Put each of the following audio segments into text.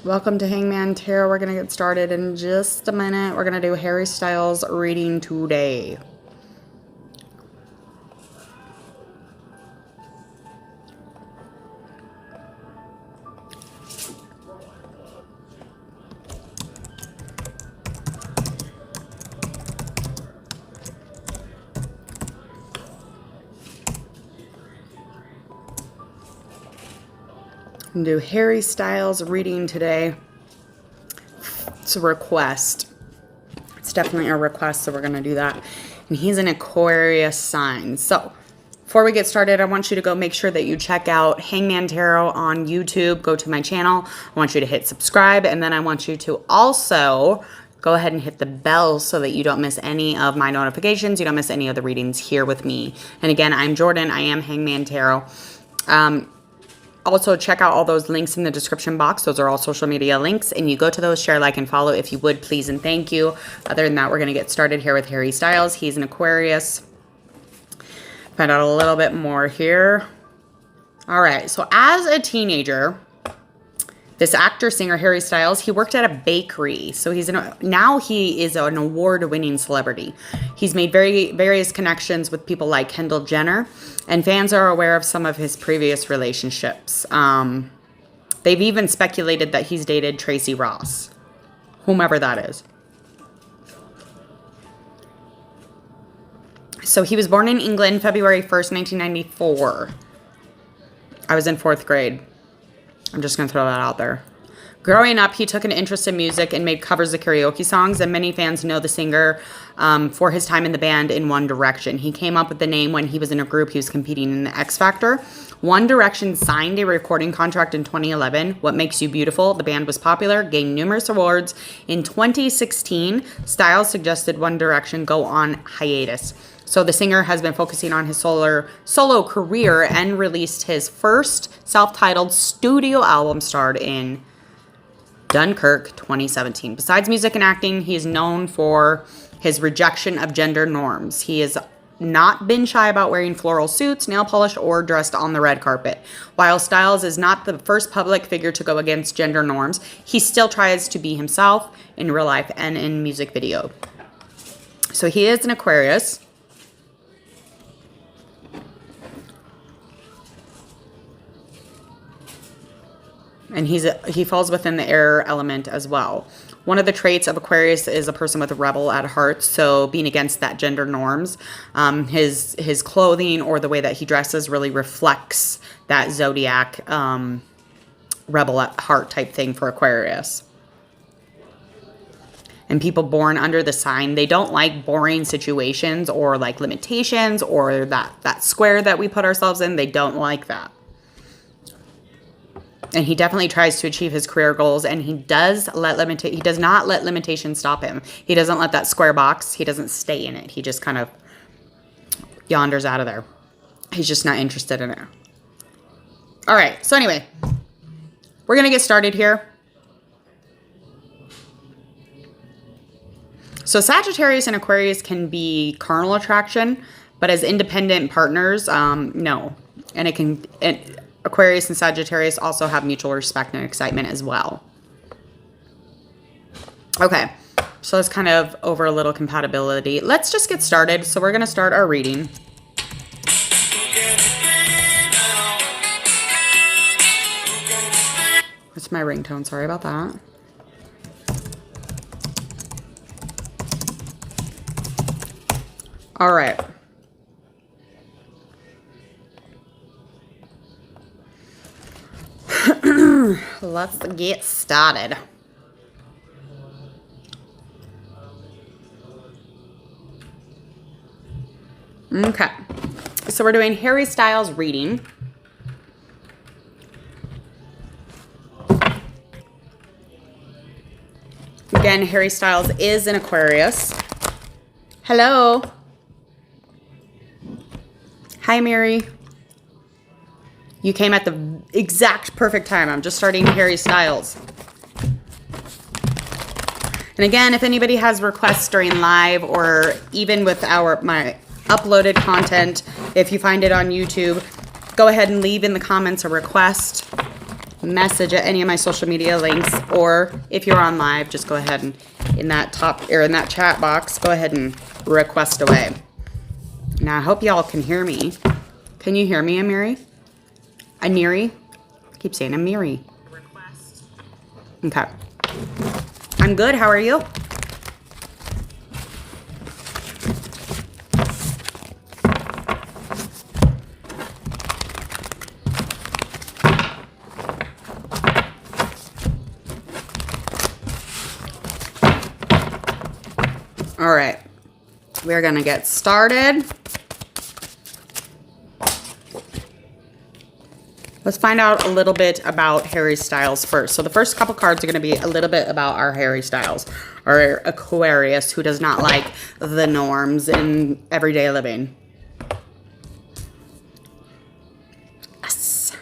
Welcome to Hangman Tarot. We're going to get started in just a minute. We're going to do Harry Styles reading today. Do Harry Styles reading today. It's a request. It's definitely a request, so we're going to do that. And he's an Aquarius sign. So before we get started, I want you to go make sure that you check out Hangman Tarot on YouTube. Go to my channel. I want you to hit subscribe. And then I want you to also go ahead and hit the bell so that you don't miss any of my notifications. You don't miss any of the readings here with me. And again, I'm Jordan. I am Hangman Tarot. Also, check out all those links in the description box. Those are all social media links. And you go to those, share, like, and follow if you would, please, and thank you. Other than that, we're going to get started here with Harry Styles. He's an Aquarius. Find out a little bit more here. All right. So as a teenager, this actor, singer, Harry Styles, he worked at a bakery. So now he is an award-winning celebrity. He's made various connections with people like Kendall Jenner, and fans are aware of some of his previous relationships. They've even speculated that he's dated Tracy Ross, whomever that is. So he was born in England, February 1st, 1994. I was in 4th grade. I'm just going to throw that out there. Growing up, he took an interest in music and made covers of karaoke songs, and many fans know the singer for his time in the band in One Direction. He came up with the name when he was in a group he was competing in the X Factor. One Direction signed a recording contract in 2011. What Makes You Beautiful? The band was popular, gained numerous awards. In 2016, Styles suggested One Direction go on hiatus. So the singer has been focusing on his solo career and released his first self-titled studio album starred in Dunkirk 2017. Besides music and acting, he is known for his rejection of gender norms. He has not been shy about wearing floral suits, nail polish, or dressed on the red carpet. While Styles is not the first public figure to go against gender norms, he still tries to be himself in real life and in music video. So he is an Aquarius. And he falls within the air element as well. One of the traits of Aquarius is a person with a rebel at heart, so being against that gender norms. His clothing or the way that he dresses really reflects that zodiac rebel at heart type thing for Aquarius. And people born under the sign, they don't like boring situations or like limitations or that square that we put ourselves in. They don't like that. And he definitely tries to achieve his career goals, and he does not let limitations stop him. He doesn't let that square box, he doesn't stay in it. He just kind of yanders out of there. He's just not interested in it. All right, so anyway, we're going to get started here. So Sagittarius and Aquarius can be carnal attraction, but as independent partners, no. And Aquarius and Sagittarius also have mutual respect and excitement as well. Okay, so let's kind of over a little compatibility. Let's just get started. So we're going to start our reading. That's my ringtone. Sorry about that. All right. Let's get started. Okay. So we're doing Harry Styles reading. Again, Harry Styles is an Aquarius. Hello. Hi, Mary. You came at the exact perfect time. I'm just starting Harry Styles. And again, if anybody has requests during live or even with my uploaded content, if you find it on YouTube, go ahead and leave in the comments a request. message at any of my social media links, or if you're on live, just go ahead and in that chat box, go ahead and request away. Now, I hope y'all can hear me. Can you hear me, Amiri? Aniri? I keep saying Amiri. Request. Okay. I'm good. How are you? All right. We're going to get started. Let's find out a little bit about Harry Styles first. So the first couple cards are going to be a little bit about our Harry Styles, or Aquarius, who does not like the norms in everyday living. Yes.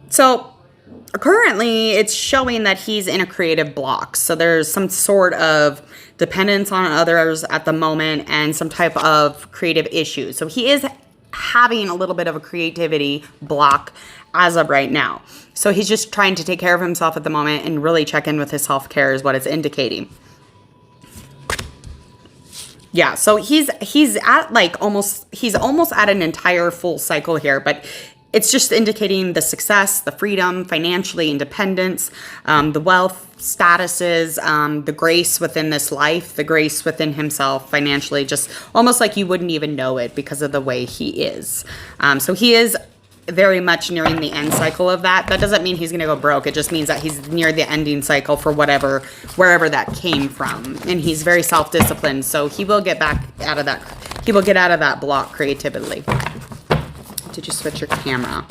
So currently, it's showing that he's in a creative block. So there's some sort of dependence on others at the moment and some type of creative issue. So he is having a little bit of a creativity block as of right now. So he's just trying to take care of himself at the moment and really check in with his self-care is what it's indicating. Yeah, so he's at like almost at an entire full cycle here, but it's just indicating the success, the freedom, financially independence, the wealth, statuses, the grace within this life, the grace within himself financially, just almost like you wouldn't even know it because of the way he is. So he is very much nearing the end cycle of that. That doesn't mean he's going to go broke. It just means that he's near the ending cycle for wherever that came from. And he's very self-disciplined. So he will get back out of that. He will get out of that block creatively. Did you switch your camera?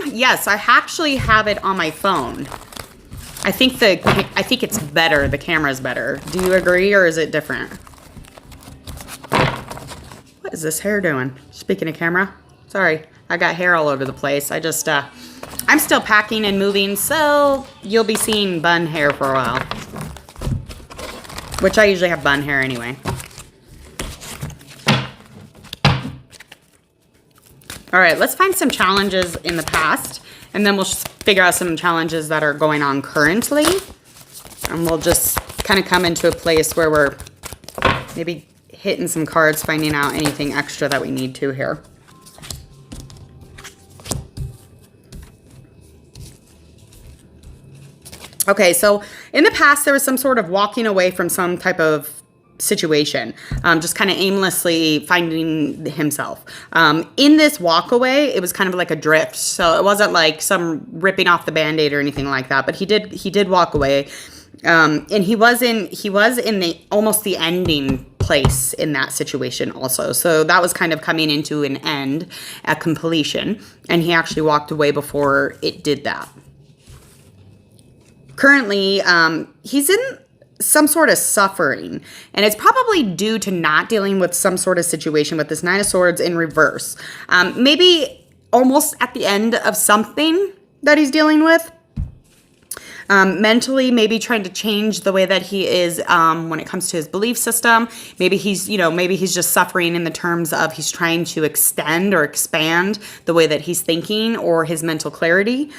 Yes, I actually have it on my phone. I think it's better. The camera's better. Do you agree, or is it different? What is this hair doing? Speaking of camera, sorry, I got hair all over the place. I'm still packing and moving, so you'll be seeing bun hair for a while. Which I usually have bun hair anyway. All right, let's find some challenges in the past, and then we'll figure out some challenges that are going on currently. And we'll just kind of come into a place where we're maybe hitting some cards, finding out anything extra that we need to here. Okay, so in the past, there was some sort of walking away from some type of situation, just kind of aimlessly finding himself. In this walk away, it was kind of like a drift. So it wasn't like some ripping off the Band-Aid or anything like that, but he did walk away. And he was in the almost the ending place in that situation also. So that was kind of coming into an end, a completion, and he actually walked away before it did that. Currently, he's in some sort of suffering, and it's probably due to not dealing with some sort of situation with this Nine of Swords in reverse. Maybe almost at the end of something that he's dealing with. Mentally, maybe trying to change the way that he is when it comes to his belief system. Maybe he's just suffering in the terms of he's trying to extend or expand the way that he's thinking or his mental clarity.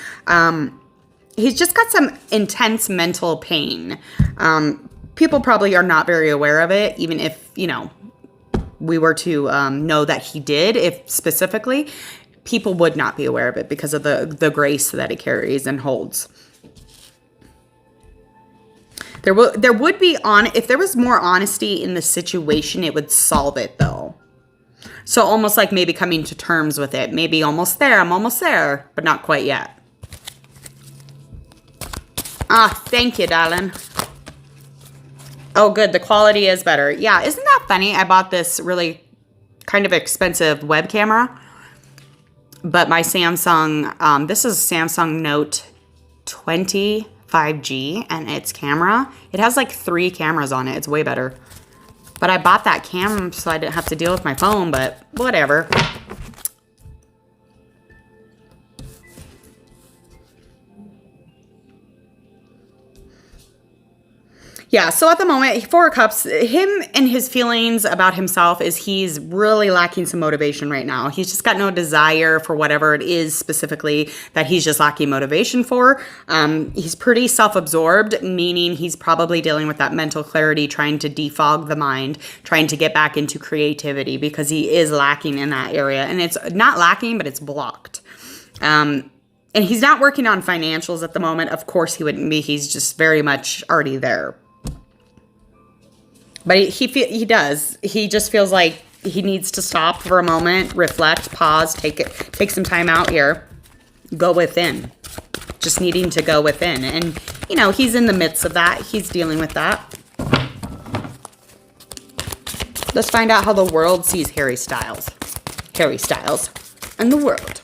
He's just got some intense mental pain. People probably are not very aware of it, even if, we were to know that he did, if specifically, people would not be aware of it because of the grace that he carries and holds. There would be, if there was more honesty in the situation, it would solve it though. So almost like maybe coming to terms with it. Maybe almost there, I'm almost there, but not quite yet. Thank you, darling. Oh, good. The quality is better. Yeah, isn't that funny? I bought this really kind of expensive web camera, but my Samsung, this is Samsung Note 20 5G, and its camera, it has like 3 cameras on it. It's way better. But I bought that camera so I didn't have to deal with my phone, but whatever. Yeah, so at the moment, Four of Cups, him and his feelings about himself is he's really lacking some motivation right now. He's just got no desire for whatever it is specifically that he's just lacking motivation for. He's pretty self-absorbed, meaning he's probably dealing with that mental clarity, trying to defog the mind, trying to get back into creativity because he is lacking in that area. And it's not lacking, but it's blocked. And he's not working on financials at the moment. Of course he wouldn't be. He's just very much already there. But he does. He just feels like he needs to stop for a moment, reflect, pause, take some time out here, go within. Just needing to go within. And, you know, he's in the midst of that. He's dealing with that. Let's find out how the world sees Harry Styles. Harry Styles and the world.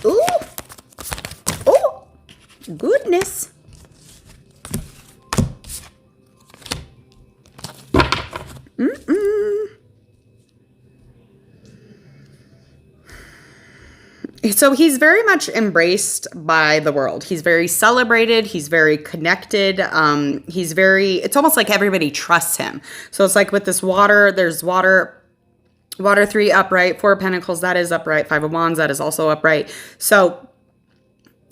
Ooh. Oh, goodness. So he's very much embraced by the world. He's very celebrated. He's very connected. It's almost like everybody trusts him. So it's like with this water, there's water 3 upright, 4 of Pentacles, that is upright, 5 of Wands, that is also upright. So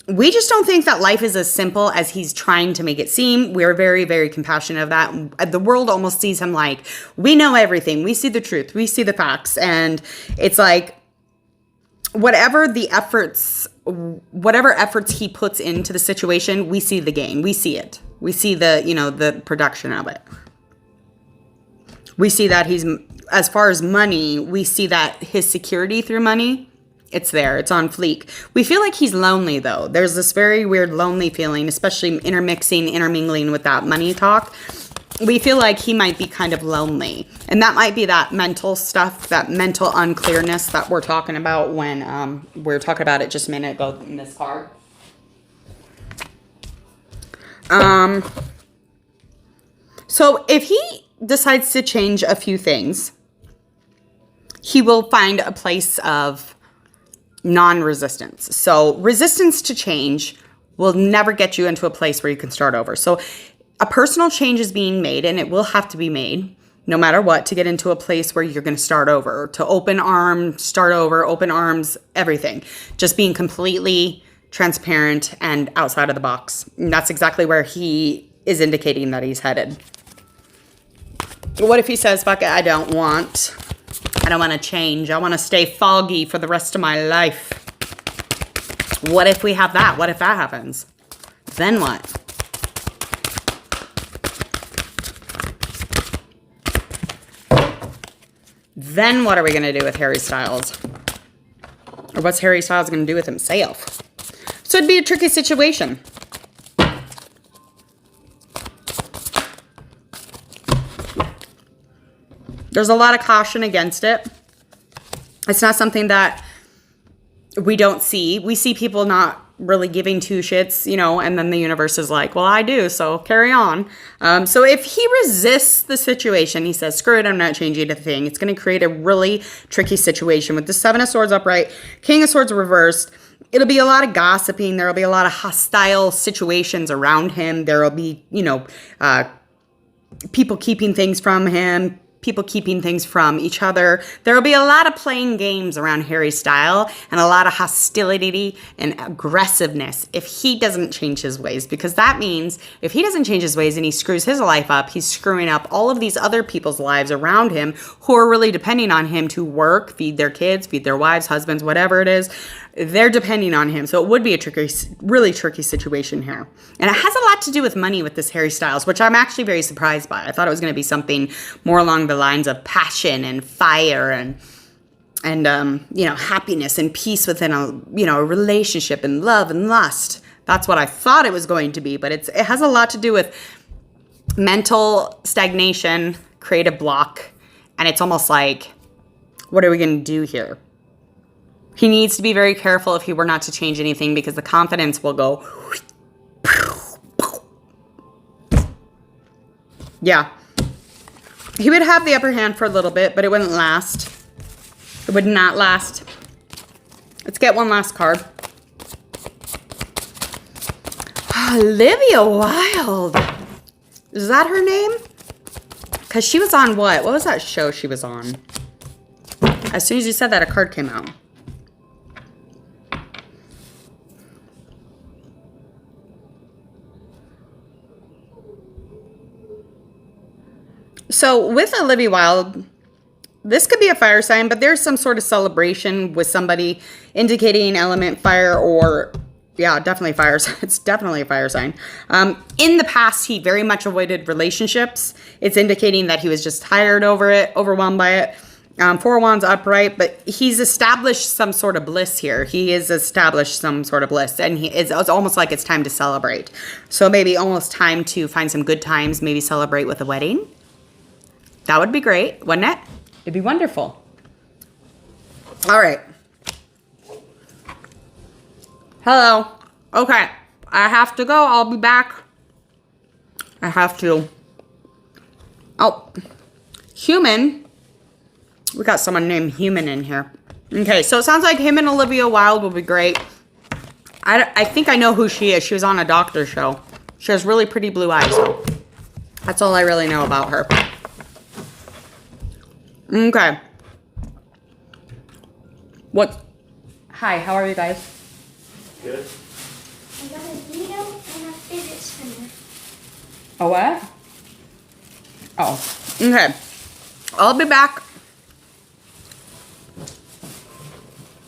we just don't think that life is as simple as he's trying to make it seem. We're very, very compassionate of that. The world almost sees him like, we know everything. We see the truth. We see the facts. And it's like, whatever efforts he puts into the situation, we see the gain. We see it. We see the production of it. We see that as far as money, we see that his security through money, it's there. It's on fleek. We feel like he's lonely, though. There's this very weird lonely feeling, especially intermingling with that money talk. We feel like he might be kind of lonely. And that might be that mental stuff, that mental unclearness that we're talking about when we were talking about it just a minute ago in this card. So if he decides to change a few things, he will find a place of non-resistance. So resistance to change will never get you into a place where you can start over. So a personal change is being made, and it will have to be made no matter what to get into a place where you're going to start over, to open arms, start over, open arms, everything. Just being completely transparent and outside of the box. And that's exactly where he is indicating that he's headed. What if he says, fuck it, I don't want to change. I want to stay foggy for the rest of my life. What if we have that? What if that happens? Then what? Then what are we going to do with Harry Styles? Or what's Harry Styles going to do with himself? So it'd be a tricky situation. There's a lot of caution against it. It's not something that we don't see. We see people not really giving two shits, and then the universe is like, well, I do, so carry on. So if he resists the situation, he says, screw it, I'm not changing a thing. It's going to create a really tricky situation with the 7 of Swords upright, King of Swords reversed. It'll be a lot of gossiping. There'll be a lot of hostile situations around him. There'll be, people keeping things from him, people keeping things from each other. There will be a lot of playing games around Harry Styles and a lot of hostility and aggressiveness if he doesn't change his ways. Because that means if he doesn't change his ways and he screws his life up, he's screwing up all of these other people's lives around him who are really depending on him to work, feed their kids, feed their wives, husbands, whatever it is. They're depending on him. So it would be a really tricky situation here. And it has a lot to do with money with this Harry Styles, which I'm actually very surprised by. I thought it was going to be something more along the lines of passion and fire and happiness and peace within a relationship and love and lust. That's what I thought it was going to be. But it has a lot to do with mental stagnation, creative block. And it's almost like, what are we going to do here? He needs to be very careful if he were not to change anything because the confidence will go. Yeah. He would have the upper hand for a little bit, but it wouldn't last. It would not last. Let's get one last card. Olivia Wilde. Is that her name? Because she was on what? What was that show she was on? As soon as you said that, a card came out. So with Olivia Wilde, this could be a fire sign, but there's some sort of celebration with somebody indicating element fire or, yeah, definitely fire. It's definitely a fire sign. In the past, he very much avoided relationships. It's indicating that he was just tired over it, overwhelmed by it. Four of Wands upright, but he's established some sort of bliss here. He has established some sort of bliss, and it's almost like it's time to celebrate. So maybe almost time to find some good times, maybe celebrate with a wedding. That would be great, wouldn't it? It'd be wonderful. All right. Hello. Okay. I have to go. I'll be back. I have to. Oh. Human. We got someone named Human in here. Okay, so it sounds like him and Olivia Wilde will be great. I think I know who she is. She was on a doctor show. She has really pretty blue eyes, though. That's all I really know about her. Okay. What? Hi, how are you guys? Good. I got a Vito and a fidget spinner. A what? Oh, okay. I'll be back